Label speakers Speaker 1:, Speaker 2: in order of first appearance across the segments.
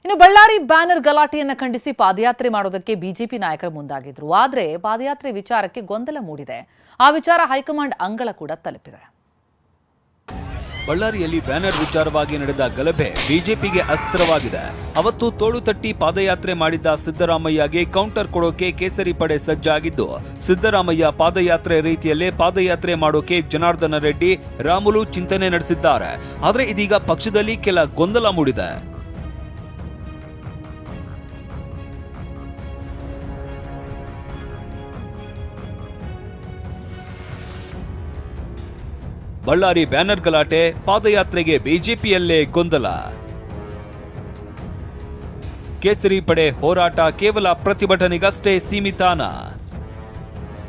Speaker 1: ಇನ್ನು ಬಳ್ಳಾರಿ ಬ್ಯಾನರ್ ಗಲಾಟೆಯನ್ನು ಖಂಡಿಸಿ ಪಾದಯಾತ್ರೆ ಮಾಡೋದಕ್ಕೆ ಬಿಜೆಪಿ ನಾಯಕರು ಮುಂದಾಗಿದ್ರು. ಆದರೆ ಪಾದಯಾತ್ರೆ ವಿಚಾರಕ್ಕೆ ಗೊಂದಲ ಮೂಡಿದೆ. ಆ ವಿಚಾರ ಹೈಕಮಾಂಡ್ ಅಂಗಳ ಕೂಡ ತಲುಪಿದೆ.
Speaker 2: ಬಳ್ಳಾರಿಯಲ್ಲಿ ಬ್ಯಾನರ್ ವಿಚಾರವಾಗಿ ನಡೆದ ಗಲಭೆ ಬಿಜೆಪಿಗೆ ಅಸ್ತ್ರವಾಗಿದೆ. ಅವತ್ತು ತೋಳು ತಟ್ಟಿ ಪಾದಯಾತ್ರೆ ಮಾಡಿದ್ದ ಸಿದ್ದರಾಮಯ್ಯಗೆ ಕೌಂಟರ್ ಕೊಡೋಕೆ ಕೇಸರಿ ಪಡೆ ಸಜ್ಜಾಗಿದ್ದು, ಸಿದ್ದರಾಮಯ್ಯ ಪಾದಯಾತ್ರೆ ರೀತಿಯಲ್ಲೇ ಪಾದಯಾತ್ರೆ ಮಾಡೋಕೆ ಜನಾರ್ದನ ರೆಡ್ಡಿ, ರಾಮುಲು ಚಿಂತನೆ ನಡೆಸಿದ್ದಾರೆ. ಆದರೆ ಇದೀಗ ಪಕ್ಷದಲ್ಲಿ ಕೆಲ ಗೊಂದಲ ಮೂಡಿದೆ. ಬಳ್ಳಾರಿ ಬ್ಯಾನರ್ ಗಲಾಟೆ, ಪಾದಯಾತ್ರೆಗೆ ಬಿಜೆಪಿಯಲ್ಲೇ ಗೊಂದಲ. ಕೇಸರಿ ಪಡೆ ಹೋರಾಟ ಕೇವಲ ಪ್ರತಿಭಟನೆಗಷ್ಟೇ ಸೀಮಿತಾನ?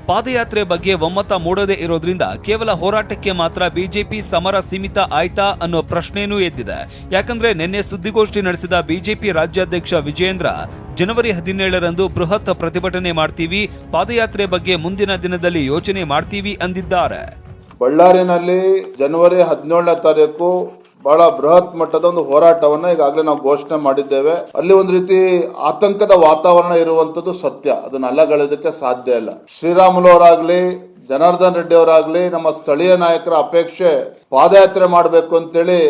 Speaker 2: ಪಾದಯಾತ್ರೆ ಬಗ್ಗೆ ಒಮ್ಮತ ಮೂಡದೇ ಇರೋದ್ರಿಂದ ಕೇವಲ ಹೋರಾಟಕ್ಕೆ ಮಾತ್ರ ಬಿಜೆಪಿ ಸಮರ ಸೀಮಿತ ಆಯ್ತಾ ಅನ್ನೋ ಪ್ರಶ್ನೆನೂ ಎದ್ದಿದೆ. ಯಾಕಂದ್ರೆ ನಿನ್ನೆ ಸುದ್ದಿಗೋಷ್ಠಿ ನಡೆಸಿದ ಬಿಜೆಪಿ ರಾಜ್ಯಾಧ್ಯಕ್ಷ ವಿಜಯೇಂದ್ರ, ಜನವರಿ 17ರಂದು ಬೃಹತ್ ಪ್ರತಿಭಟನೆ ಮಾಡ್ತೀವಿ, ಪಾದಯಾತ್ರೆ ಬಗ್ಗೆ ಮುಂದಿನ ದಿನದಲ್ಲಿ ಯೋಚನೆ ಮಾಡ್ತೀವಿ ಅಂದಿದ್ದಾರೆ.
Speaker 3: ಬಳ್ಳಾರಿನಲ್ಲಿ ಜನವರಿ 17ನೇ ತಾರೀಕು ಬಹಳ ಬೃಹತ್ ಮಟ್ಟದ ಒಂದು ಹೋರಾಟವನ್ನ ಈಗಾಗಲೇ ನಾವು ಘೋಷಣೆ ಮಾಡಿದ್ದೇವೆ. ಅಲ್ಲಿ ಒಂದು ರೀತಿ ಆತಂಕದ ವಾತಾವರಣ ಇರುವಂತದ್ದು ಸತ್ಯ, ಅದನ್ನ ಅಲ್ಲಗಳೆಯೋದಕ್ಕೆ ಸಾಧ್ಯ ಇಲ್ಲ. ಶ್ರೀರಾಮುಲು ಅವರಾಗ್ಲಿ, ಜನಾರ್ದನ್ ರೆಡ್ಡಿ ಅವರಾಗ್ಲಿ, ನಮ್ಮ ಸ್ಥಳೀಯ ನಾಯಕರ ಅಪೇಕ್ಷೆ ಪಾದಯಾತ್ರೆ ಮಾಡಬೇಕು ಅಂತೇಳಿ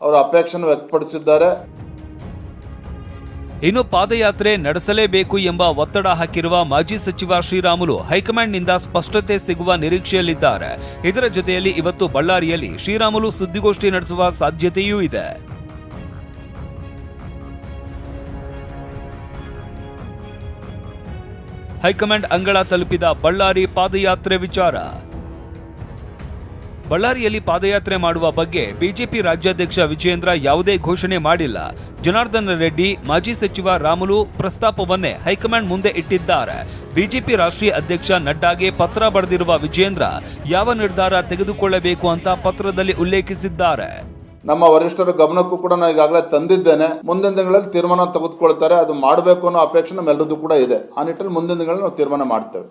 Speaker 3: ಅವರ ಅಪೇಕ್ಷೆಯನ್ನು ವ್ಯಕ್ತಪಡಿಸಿದ್ದಾರೆ.
Speaker 2: ಇನ್ನು ಪಾದಯಾತ್ರೆ ನಡೆಸಲೇಬೇಕು ಎಂಬ ಒತ್ತಡ ಹಾಕಿರುವ ಮಾಜಿ ಸಚಿವ ಶ್ರೀರಾಮುಲು ಹೈಕಮಾಂಡ್ನಿಂದ ಸ್ಪಷ್ಟತೆ ಸಿಗುವ ನಿರೀಕ್ಷೆಯಲ್ಲಿದ್ದಾರೆ. ಇದರ ಜೊತೆಯಲ್ಲಿ ಇವತ್ತು ಬಳ್ಳಾರಿಯಲ್ಲಿ ಶ್ರೀರಾಮುಲು ಸುದ್ದಿಗೋಷ್ಠಿ ನಡೆಸುವ ಸಾಧ್ಯತೆಯೂ ಇದೆ. ಹೈಕಮಾಂಡ್ ಅಂಗಳ ತಲುಪಿದ ಬಳ್ಳಾರಿ ಪಾದಯಾತ್ರೆ ವಿಚಾರ. ಬಳ್ಳಾರಿಯಲ್ಲಿ ಪಾದಯಾತ್ರೆ ಮಾಡುವ ಬಗ್ಗೆ ಬಿಜೆಪಿ ರಾಜ್ಯಾಧ್ಯಕ್ಷ ವಿಜಯೇಂದ್ರ ಯಾವುದೇ ಘೋಷಣೆ ಮಾಡಿಲ್ಲ. ಜನಾರ್ದನ ರೆಡ್ಡಿ, ಮಾಜಿ ಸಚಿವ ರಾಮುಲು ಪ್ರಸ್ತಾಪವನ್ನೇ ಹೈಕಮಾಂಡ್ ಮುಂದೆ ಇಟ್ಟಿದ್ದಾರೆ. ಬಿಜೆಪಿ ರಾಷ್ಟ್ರೀಯ ಅಧ್ಯಕ್ಷ ನಡ್ಡಾಗೆ ಪತ್ರ ಬರೆದಿರುವ ವಿಜಯೇಂದ್ರ ಯಾವ ನಿರ್ಧಾರ ತೆಗೆದುಕೊಳ್ಳಬೇಕು ಅಂತ ಪತ್ರದಲ್ಲಿ ಉಲ್ಲೇಖಿಸಿದ್ದಾರೆ.
Speaker 3: ನಮ್ಮ ವರಿಷ್ಠರ ಗಮನಕ್ಕೂ ಕೂಡ ನಾನು ಈಗಾಗಲೇ ತಂದಿದ್ದೇನೆ. ಮುಂದಿನ ದಿನಗಳಲ್ಲಿ ತೀರ್ಮಾನ ತೆಗೆದುಕೊಳ್ತಾರೆ. ಅದು ಮಾಡಬೇಕು ಅನ್ನೋ ಅಪೇಕ್ಷೆ ನಮ್ಮೆಲ್ಲರದ್ದು ಕೂಡ ಇದೆ. ಆ ನಿಟ್ಟಿನಲ್ಲಿ ಮುಂದಿನ ದಿನಗಳಲ್ಲಿ ನಾವು ತೀರ್ಮಾನ ಮಾಡ್ತೇವೆ.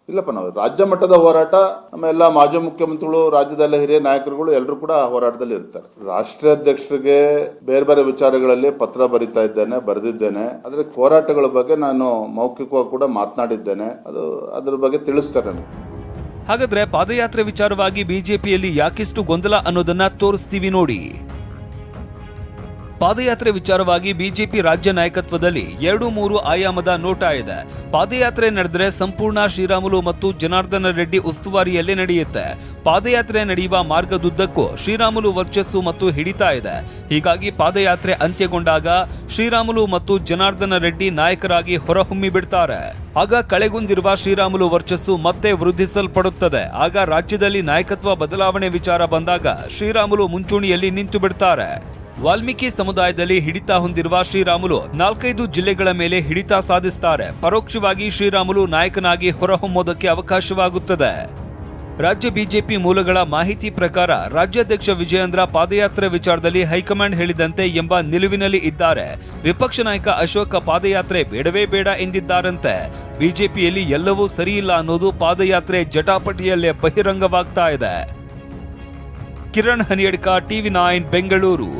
Speaker 3: ಇಲ್ಲಪ್ಪ, ನಾವು ರಾಜ್ಯ ಮಟ್ಟದ ಹೋರಾಟ, ನಮ್ಮ ಎಲ್ಲ ಮಾಜಿ ಮುಖ್ಯಮಂತ್ರಿಗಳು, ರಾಜ್ಯದ ಹಿರಿಯ ನಾಯಕರುಗಳು ಎಲ್ಲರೂ ಕೂಡ ಹೋರಾಟದಲ್ಲಿ ಇರ್ತಾರೆ. ರಾಷ್ಟ್ರೀಯ ಅಧ್ಯಕ್ಷರಿಗೆ ಬೇರೆ ಬೇರೆ ವಿಚಾರಗಳಲ್ಲಿ ಪತ್ರ ಬರೆದಿದ್ದೇನೆ. ಆದ್ರೆ ಹೋರಾಟಗಳ ಬಗ್ಗೆ ನಾನು ಮೌಖಿಕವಾಗಿ ಕೂಡ ಮಾತನಾಡಿದ್ದೇನೆ. ಅದ್ರ ಬಗ್ಗೆ ತಿಳಿಸ್ತಾರೆ.
Speaker 2: ಹಾಗಾದ್ರೆ ಪಾದಯಾತ್ರೆ ವಿಚಾರವಾಗಿ ಬಿಜೆಪಿಯಲ್ಲಿ ಯಾಕಿಷ್ಟು ಗೊಂದಲ ಅನ್ನೋದನ್ನ ತೋರಿಸ್ತೀವಿ ನೋಡಿ. ಪಾದಯಾತ್ರೆ ವಿಚಾರವಾಗಿ ಬಿಜೆಪಿ ರಾಜ್ಯ ನಾಯಕತ್ವದಲ್ಲಿ 2-3 ಆಯಾಮದ ನೋಟ ಇದೆ. ಪಾದಯಾತ್ರೆ ನಡೆದರೆ ಸಂಪೂರ್ಣ ಶ್ರೀರಾಮುಲು ಮತ್ತು ಜನಾರ್ದನ ರೆಡ್ಡಿ ಉಸ್ತುವಾರಿಯಲ್ಲೇ ನಡೆಯುತ್ತೆ. ಪಾದಯಾತ್ರೆ ನಡೆಯುವ ಮಾರ್ಗದುದ್ದಕ್ಕೂ ಶ್ರೀರಾಮುಲು ವರ್ಚಸ್ಸು ಮತ್ತು ಹಿಡಿತಾ ಇದೆ. ಹೀಗಾಗಿ ಪಾದಯಾತ್ರೆ ಅಂತ್ಯಗೊಂಡಾಗ ಶ್ರೀರಾಮುಲು ಮತ್ತು ಜನಾರ್ದನ ರೆಡ್ಡಿ ನಾಯಕರಾಗಿ ಹೊರಹೊಮ್ಮಿ ಬಿಡ್ತಾರೆ. ಆಗ ಕಳೆಗುಂದಿರುವ ಶ್ರೀರಾಮುಲು ವರ್ಚಸ್ಸು ಮತ್ತೆ ವೃದ್ಧಿಸಲ್ಪಡುತ್ತದೆ. ಆಗ ರಾಜ್ಯದಲ್ಲಿ ನಾಯಕತ್ವ ಬದಲಾವಣೆ ವಿಚಾರ ಬಂದಾಗ ಶ್ರೀರಾಮುಲು ಮುಂಚೂಣಿಯಲ್ಲಿ ನಿಂತು ಬಿಡ್ತಾರೆ. ವಾಲ್ಮೀಕಿ ಸಮುದಾಯದಲ್ಲಿ ಹಿಡಿತ ಹೊಂದಿರುವ ಶ್ರೀರಾಮುಲು 4-5 ಜಿಲ್ಲೆಗಳ ಮೇಲೆ ಹಿಡಿತ ಸಾಧಿಸುತ್ತಾರೆ. ಪರೋಕ್ಷವಾಗಿ ಶ್ರೀರಾಮುಲು ನಾಯಕನಾಗಿ ಹೊರಹೊಮ್ಮೋದಕ್ಕೆ ಅವಕಾಶವಾಗುತ್ತದೆ. ರಾಜ್ಯ ಬಿಜೆಪಿ ಮೂಲಗಳ ಮಾಹಿತಿ ಪ್ರಕಾರ ರಾಜ್ಯಾಧ್ಯಕ್ಷ ವಿಜಯೇಂದ್ರ ಪಾದಯಾತ್ರೆ ವಿಚಾರದಲ್ಲಿ ಹೈಕಮಾಂಡ್ ಹೇಳಿದಂತೆ ಎಂಬ ನಿಲುವಿನಲ್ಲಿ ಇದ್ದಾರೆ. ವಿಪಕ್ಷ ನಾಯಕ ಅಶೋಕ ಪಾದಯಾತ್ರೆ ಬೇಡವೇ ಬೇಡ ಎಂದಿದ್ದಾರಂತೆ. ಬಿಜೆಪಿಯಲ್ಲಿ ಎಲ್ಲವೂ ಸರಿಯಿಲ್ಲ ಅನ್ನೋದು ಪಾದಯಾತ್ರೆ ಜಟಾಪಟಿಯಲ್ಲೇ ಬಹಿರಂಗವಾಗ್ತಾ ಇದೆ. ಕಿರಣ್ ಹನಿಯಡ್ಕ, TV9 ಬೆಂಗಳೂರು.